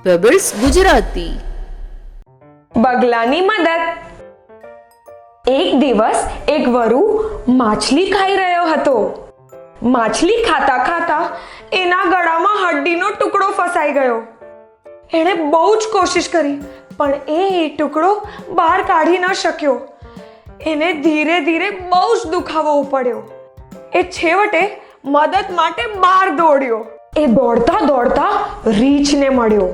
Pebbles Gujarati. બગલાની મદદ. એક દિવસ એક વરુ માછલી ખાઈ રહ્યો હતો. માછલી ખાતા ખાતા એના ગળામાં હડ્ડીનો ટુકડો ફસાઈ ગયો. એણે બહુ જ કોશિશ કરી પણ એ ટુકડો બહાર કાઢી ન શક્યો. એને ધીરે ધીરે બહુ જ દુખાવો પડ્યો. એ છેવટે મદદ માટે બહાર દોડ્યો. એ દોડતા દોડતા રીંછને મળ્યો.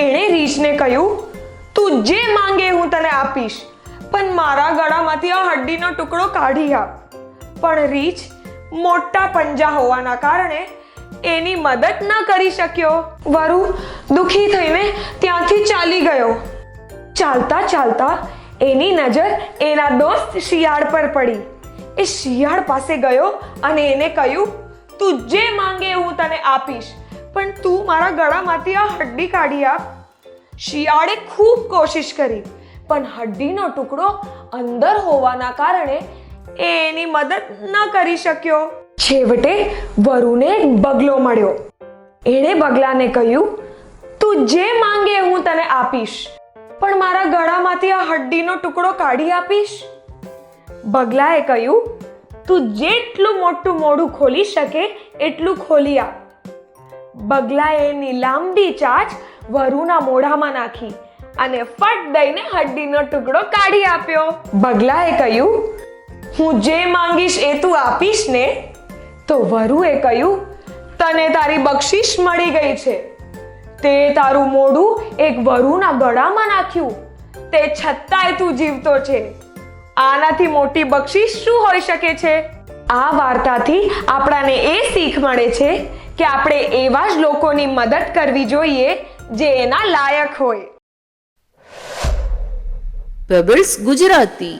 એણે રીંછને કહ્યું, તું જે માંગે હું તને આપીશ, પણ મારા ગળામાંથી આ હડ્ડીનો ટુકડો કાઢી આપ. પણ રીંછ મોટા પંજા હોવાના કારણે એની મદદ ન કરી શક્યો. વરુ દુખી થઈને ત્યાંથી ચાલી ગયો. ચાલતા ચાલતા એની નજર એના દોસ્ત શિયાળ પર પડી. એ શિયાળ પાસે ગયો અને એને કહ્યું, તું જે માંગે હું તને આપીશ, પણ તું મારા ગળામાંથી આ હડ્ડી કાઢી આપ. શિયાળે ખૂબ કોશિશ કરી પણ હડ્ડીનો ટુકડો અંદર હોવાના કારણે એ એની મદદ ન કરી શક્યો. છેવટે વરુને એક બગલો મળ્યો. એણે બગલાને કહ્યું, તું જે માંગે હું તને આપીશ, પણ મારા ગળામાંથી આ હડ્ડીનો ટુકડો કાઢી આપીશ. બગલાએ કહ્યું, તું જેટલું મોટું મોઢું ખોલી શકે એટલું ખોલી આપ. બગલાએ એની લાંબી ચાંચ વરુના મોઢામાં નાખી અને ફટ દઈને હડ્ડીનો ટુકડો કાઢી આપ્યો. બગલાએ કહ્યું, હું જે માંગીશ એ તું આપીશ ને? તો વરુએ કહ્યું, તને તારી બક્ષિસ મળી ગઈ છે. તે તારું મોઢું એક વરુના ગળામાં નાખ્યું, તે છતાંય તું જીવતો છે. આનાથી મોટી બક્ષિસ શું હોઈ શકે છે? આ વાર્તાથી આપણાને એ શીખ મળે છે કે આપણે એવા જ લોકોની મદદ કરવી જોઈએ જે એના લાયક હોય. પેબલ્સ ગુજરાતી.